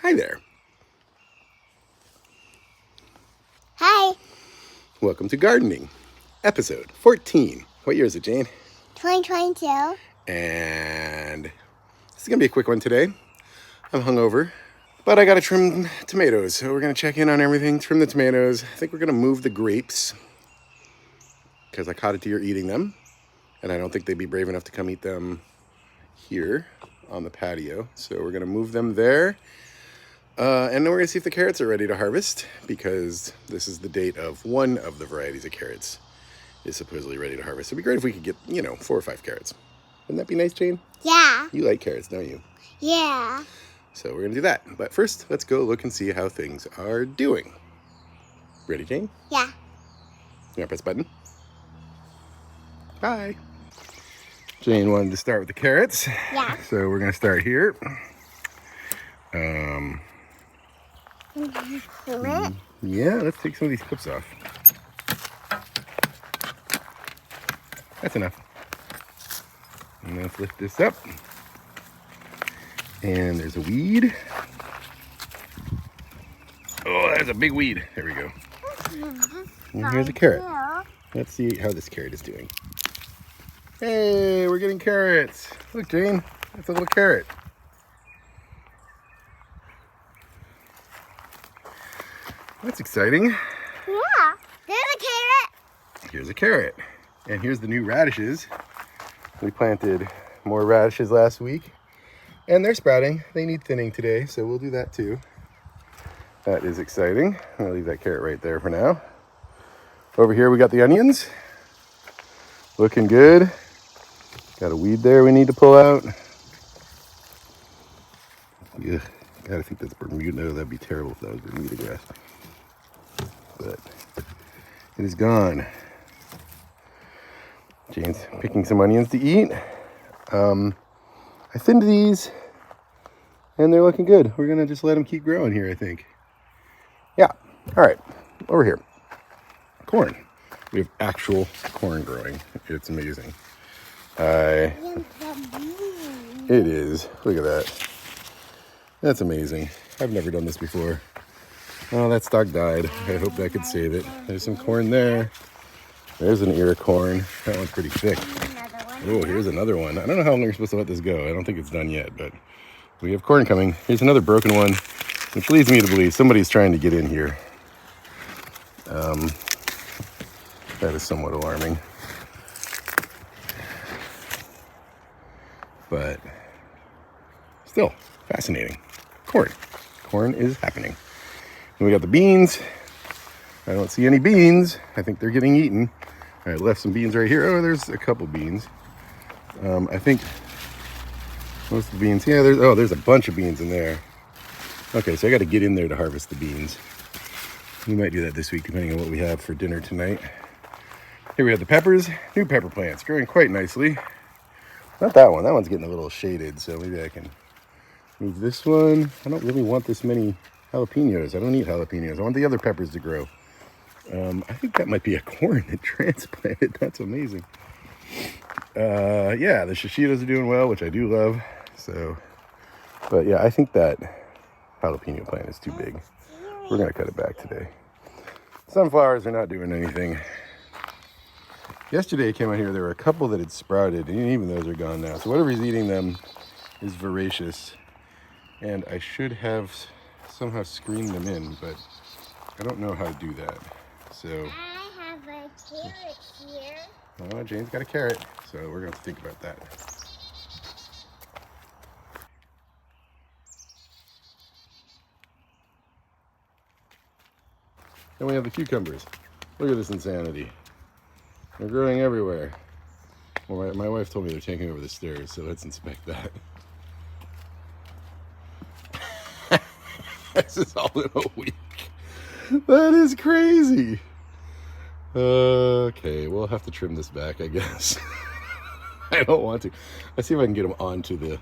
Hi there. Hi. Welcome to gardening, episode 14. What year is it, Jane? 2022. And this is going to be a quick one today. I'm hungover, but I got to trim tomatoes. So we're going to check in on everything, trim the tomatoes. I think we're going to move the grapes because I caught a deer eating them. And I don't think they'd be brave enough to come eat them here on the patio. So we're going to move them there. And then we're going to see if the carrots are ready to harvest because this is the date of one of the varieties of carrots is supposedly ready to harvest. It'd be great if we could get, 4 or 5 carrots. Wouldn't that be nice, Jane? Yeah. You like carrots, don't you? Yeah. So we're going to do that. But first, let's go look and see how things are doing. Ready, Jane? Yeah. You want to press the button? Bye. Jane wanted to start with the carrots. Yeah. So we're going to start here. Yeah, let's take some of these clips off. That's enough. And let's lift this up. And there's a weed. Oh, that's a big weed. There we go. And here's a carrot. Let's see how this carrot is doing. Hey, we're getting carrots. Look, Jane, that's a little carrot. That's exciting. Yeah. There's a carrot. Here's a carrot. And here's the new radishes. We planted more radishes last week. And they're sprouting. They need thinning today, so we'll do that too. That is exciting. I'm gonna leave that carrot right there for now. Over here we got the onions. Looking good. Got a weed there we need to pull out. Yeah, gotta think that's Bermuda. No, that'd be terrible if that was Bermuda grass. But it is gone. Jane's picking some onions to eat. I thinned these and they're looking good. We're gonna just let them keep growing here, I think. Yeah, all right, over here. Corn. We have actual corn growing. It's amazing. It is, look at that. That's amazing. I've never done this before. Oh, that stalk died. I hope that could save it. There's some corn there. There's an ear of corn. That one's pretty thick. Oh, here's another one. I don't know how long we're supposed to let this go. I don't think it's done yet, but we have corn coming. Here's another broken one, which leads me to believe somebody's trying to get in here. That is somewhat alarming. But still, fascinating. Corn. Corn is happening. And we got the beans. I don't see any beans. I think they're getting eaten. I left some beans right here. Oh, there's a couple beans. I think most of the beans. Yeah, there's a bunch of beans in there. Okay, so I got to get in there to harvest the beans. We might do that this week, depending on what we have for dinner tonight. Here we have the peppers. New pepper plants growing quite nicely. Not that one. That one's getting a little shaded, so maybe I can move this one. I don't really want this many jalapenos. I don't need jalapenos. I want the other peppers to grow. I think that might be a corn that transplanted. That's amazing. Yeah, the shishitas are doing well, which I do love. So, but yeah, I think that jalapeno plant is too big. We're gonna cut it back today. Sunflowers are not doing anything. Yesterday I came out here, there were a couple that had sprouted, and even those are gone now. So whatever's eating them is voracious. And I should have somehow screened them in, but I don't know how to do that. So I have a carrot here. oh, Jane's got a carrot, so we're going to have to think about that. Then we have the cucumbers. Look at this insanity. They're growing everywhere. Well, my wife told me they're taking over the stairs, so let's inspect that. This is all in a week. That is crazy. Okay, we'll have to trim this back, I guess. I don't want to. Let's see if I can get them onto the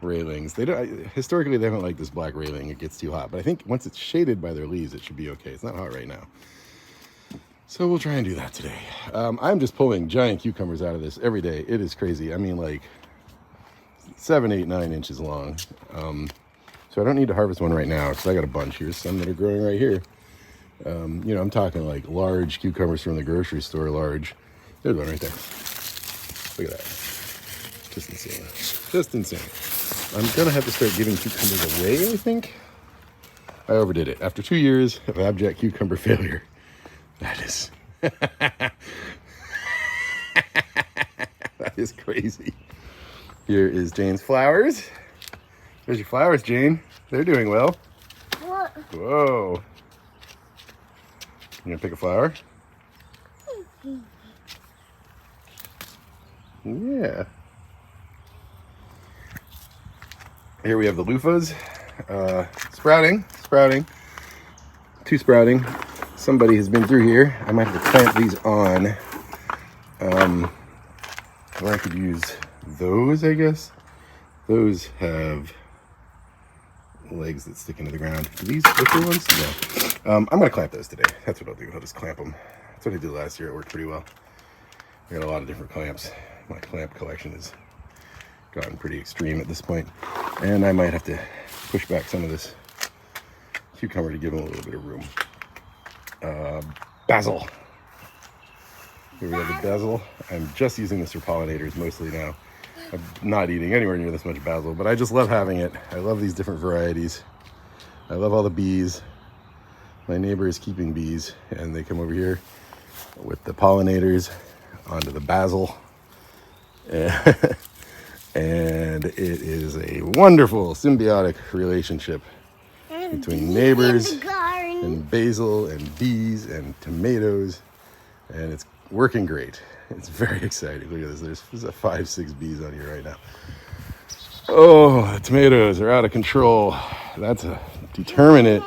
railings. They don't. Historically, they don't like this black railing. It gets too hot. But I think once it's shaded by their leaves, it should be okay. It's not hot right now. So we'll try and do that today. I'm just pulling giant cucumbers out of this every day. It is crazy. I mean, like 7, 8, 9 inches long. So So I don't need to harvest one right now because I got a bunch. Here's some that are growing right here. You know, I'm talking like large cucumbers from the grocery store, large. There's one right there. Look at that. Just insane. Just insane. I'm gonna have to start giving cucumbers away, I think. I overdid it. After 2 years of abject cucumber failure. That is... that is crazy. Here is Jane's flowers. There's your flowers, Jane. They're doing well. What? Whoa. You gonna pick a flower? Yeah. Here we have the loofahs. Sprouting. Two sprouting. Somebody has been through here. I might have to plant these on. Or I could use those, I guess. Those have legs that stick into the ground. Are these wicker ones? No. I'm going to clamp those today. That's what I'll do. I'll just clamp them. That's what I did last year. It worked pretty well. I got a lot of different clamps. My clamp collection has gotten pretty extreme at this point. And I might have to push back some of this cucumber to give them a little bit of room. Basil. Here we have the basil. I'm just using this for pollinators mostly now. I'm not eating anywhere near this much basil, but I just love having it. I love these different varieties. I love all the bees. My neighbor is keeping bees, and they come over here with the pollinators onto the basil. And it is a wonderful symbiotic relationship between neighbors and basil and bees and tomatoes, and it's working great. It's very exciting. Look at this. There's 5-6 bees on here right now. Oh, the tomatoes are out of control. That's a determinate.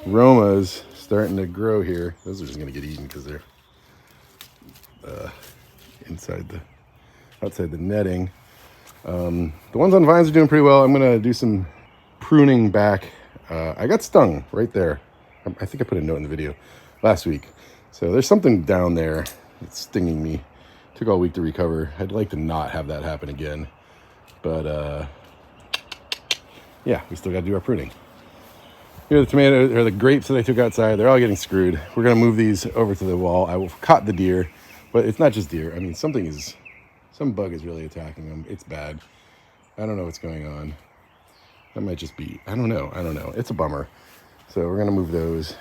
Roma's starting to grow here. Those are just going to get eaten because they're outside the netting. The ones on vines are doing pretty well. I'm going to do some pruning back. I got stung right there. I think I put a note in the video last week. So there's something down there that's stinging me. Took all week to recover. I'd like to not have that happen again. But yeah, we still got to do our pruning. Here are the tomatoes, or the grapes that I took outside. They're all getting screwed. We're going to move these over to the wall. I will caught the deer, but it's not just deer. I mean, some bug is really attacking them. It's bad. I don't know what's going on. That might just be, I don't know. It's a bummer. So we're going to move those.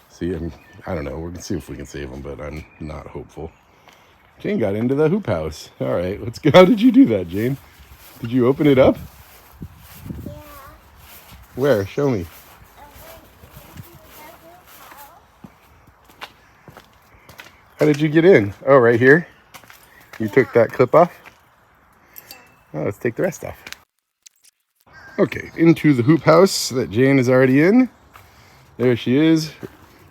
See, I don't know. We're going to see if we can save them, but I'm not hopeful. Jane got into the hoop house. All right, let's go. How did you do that, Jane? Did you open it up? Yeah. Where? Show me. How did you get in? Oh, right here? You took that clip off? Oh, let's take the rest off. Okay, into the hoop house that Jane is already in. There she is.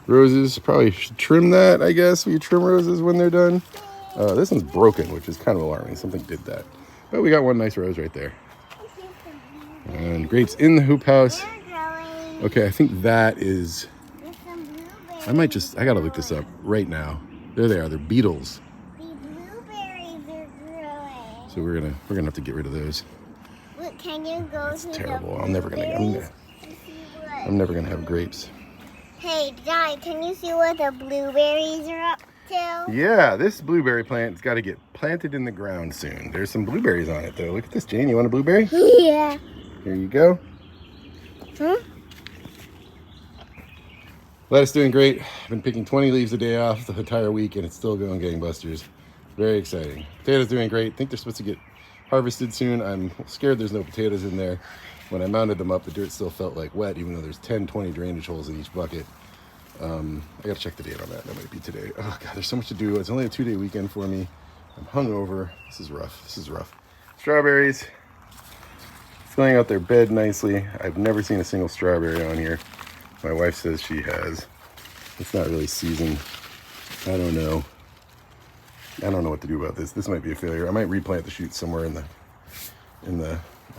Roses, probably should trim that, I guess. We trim roses when they're done. This one's broken, which is kind of alarming. Something did that. But we got one nice rose right there. And grapes in the hoop house. Okay, I think that is... I gotta look this up right now. There they are, they're beetles. The blueberries are growing. So we're gonna have to get rid of those. Look, can you go It's to terrible. the I'm never gonna have grapes. Hey, Dad, can you see what the blueberries are up to? Yeah, this blueberry plant's got to get planted in the ground soon. There's some blueberries on it, though. Look at this, Jane. You want a blueberry? Yeah. Here you go. Lettuce doing great. I've been picking 20 leaves a day off the entire week, and it's still going gangbusters. Very exciting. Potatoes doing great. Think they're supposed to get harvested soon. I'm scared there's no potatoes in there. When I mounted them up, the dirt still felt like wet, even though there's 10, 20 drainage holes in each bucket. I gotta check the date on that. That might be today. Oh God, there's so much to do. It's only a 2-day weekend for me. I'm hungover. This is rough. Strawberries. Filling out their bed nicely. I've never seen a single strawberry on here. My wife says she has. It's not really seasoned. I don't know what to do about this. This might be a failure. I might replant the shoots somewhere in the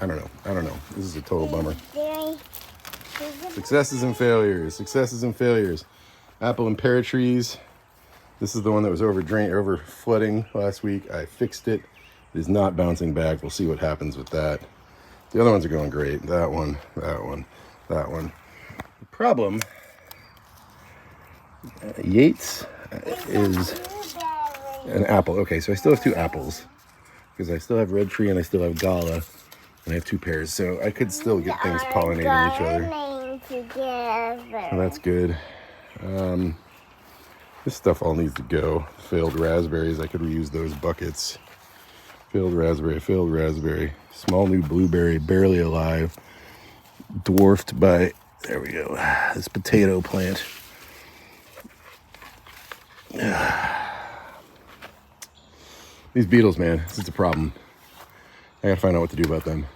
I don't know. This is a total bummer. Successes and failures. Apple and pear trees. This is the one that was over flooding last week. I fixed it. It is not bouncing back. We'll see what happens with that. The other ones are going great. That one, that one, that one. The problem, Yates is an apple. Okay, so I still have 2 apples because I still have red tree and I still have gala, and I have 2 pears. So I could still get things pollinating each other. Together. Oh, that's good. This stuff all needs to go. Failed raspberries, I could reuse those buckets. Failed raspberry. Small new blueberry, barely alive. Dwarfed by, there we go, this potato plant. These beetles, man, this is a problem. I gotta find out what to do about them.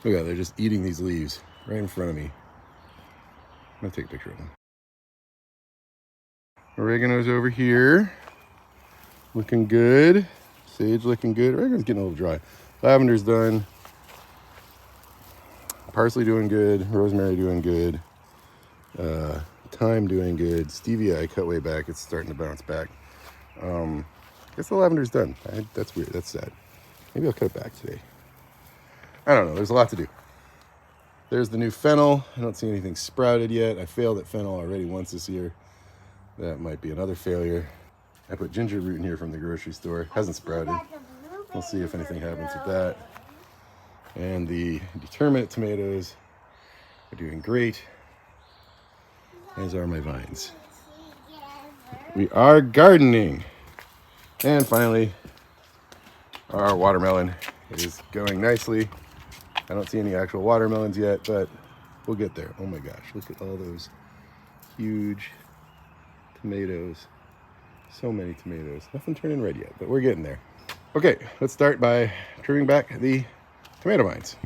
Look at that, they're just eating these leaves right in front of me. I'm gonna take a picture of them. Oregano's over here. Looking good. Sage looking good. Oregano's getting a little dry. Lavender's done. Parsley doing good. Rosemary doing good. Thyme doing good. Stevia I cut way back. It's starting to bounce back. I guess the lavender's done. That's weird. That's sad. Maybe I'll cut it back today. I don't know. There's a lot to do. There's the new fennel. I don't see anything sprouted yet. I failed at fennel already once this year. That might be another failure. I put ginger root in here from the grocery store. Hasn't sprouted. We'll see if anything happens with that. And the determinate tomatoes are doing great, as are my vines. We are gardening. And finally, our watermelon is going nicely. I don't see any actual watermelons yet, but we'll get there. Oh my gosh, look at all those huge tomatoes. So many tomatoes. Nothing turning red yet, but we're getting there. Okay, let's start by trimming back the tomato vines.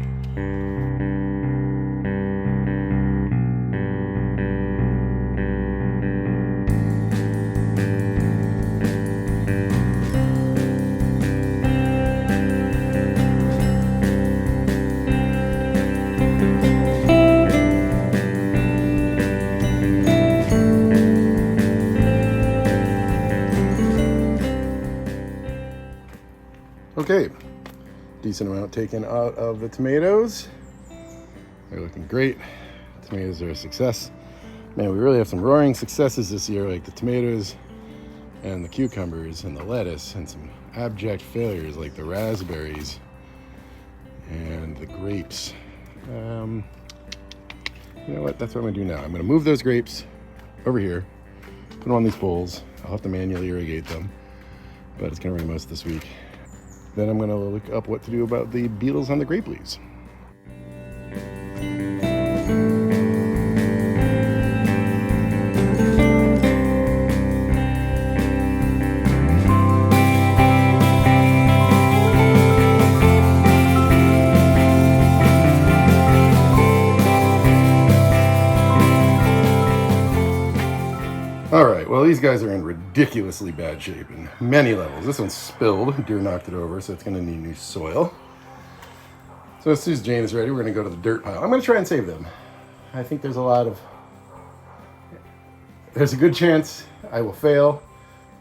Okay, decent amount taken out of the tomatoes. They're looking great. Tomatoes are a success. Man, we really have some roaring successes this year, like the tomatoes and the cucumbers and the lettuce, and some abject failures like the raspberries and the grapes. You know what? That's what I'm gonna do now. I'm gonna move those grapes over here, put them on these poles. I'll have to manually irrigate them, but it's gonna rain most this week. Then I'm going to look up what to do about the beetles on the grape leaves. All right, well, these guys are in ridiculously bad shape in many levels. This one's spilled. Deer knocked it over, so it's going to need new soil. So as soon as Jane is ready, we're going to go to the dirt pile. I'm going to try and save them. I think there's a good chance I will fail,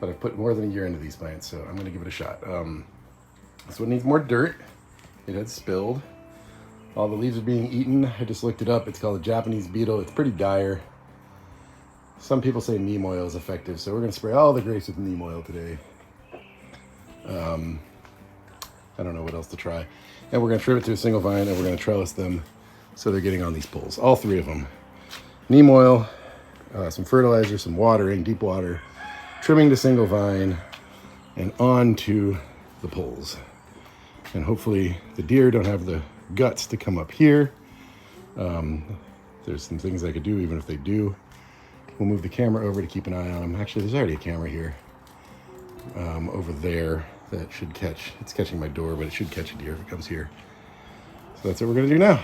but I've put more than a year into these plants, so I'm going to give it a shot. This one needs more dirt. It had spilled. All the leaves are being eaten. I just looked it up. It's called a Japanese beetle. It's pretty dire. Some people say neem oil is effective, so we're going to spray all the grapes with neem oil today. I don't know what else to try. And we're going to trim it to a single vine, and we're going to trellis them so they're getting on these poles. All 3 of them. Neem oil, some fertilizer, some watering, deep water, trimming to single vine, and onto the poles. And hopefully the deer don't have the guts to come up here. There's some things I could do even if they do. We'll move the camera over to keep an eye on them. Actually, there's already a camera here over there that should catch. It's catching my door, but it should catch a deer if it comes here. So that's what we're going to do now.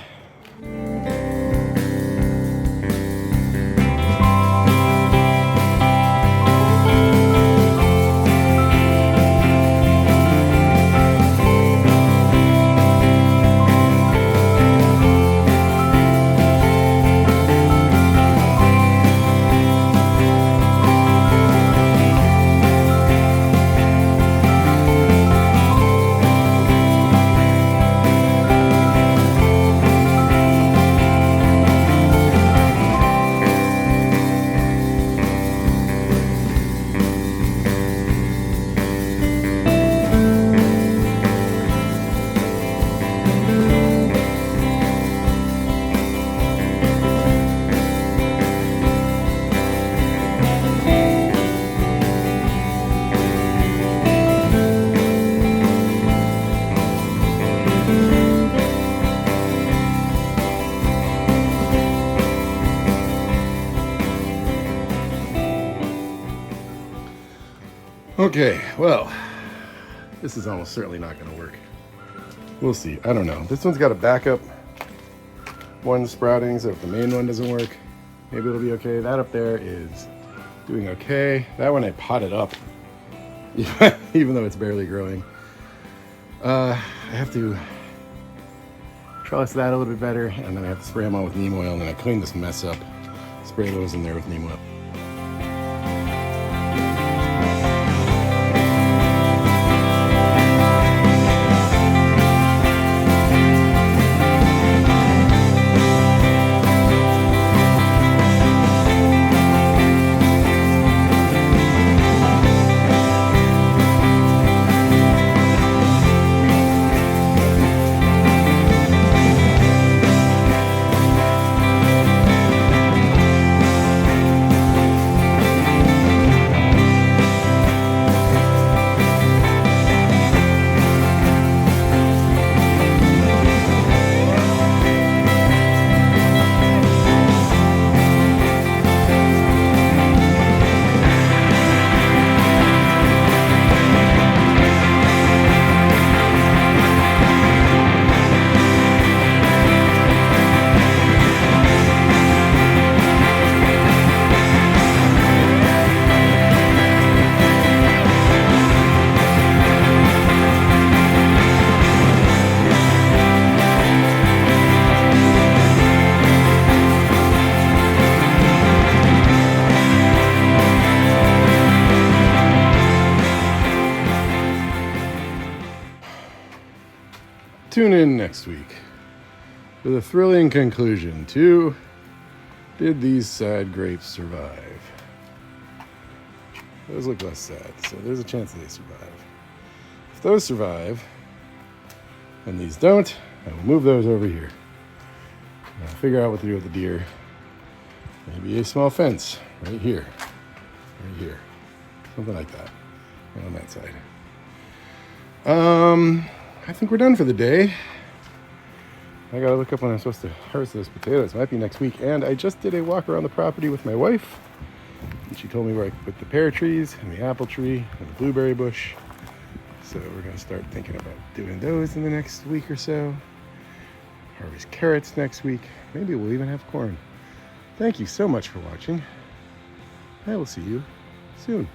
Okay, well, this is almost certainly not going to work. We'll see. I don't know. This one's got a backup one sprouting, so if the main one doesn't work, maybe it'll be okay. That up there is doing okay. That one I potted up, even though it's barely growing. I have to trellis that a little bit better, and then I have to spray them on with neem oil, and then I clean this mess up, spray those in there with neem oil. Tune in next week for the thrilling conclusion to Did These Sad Grapes Survive? Those look less sad, so there's a chance that they survive. If those survive, and these don't, I will move those over here. And I'll figure out what to do with the deer. Maybe a small fence right here. Right here. Something like that. Right on that side. I think we're done for the day. I gotta look up when I'm supposed to harvest those potatoes. It might be next week. And I just did a walk around the property with my wife. And she told me where I could put the pear trees and the apple tree and the blueberry bush. So we're gonna start thinking about doing those in the next week or so. Harvest carrots next week. Maybe we'll even have corn. Thank you so much for watching. I will see you soon.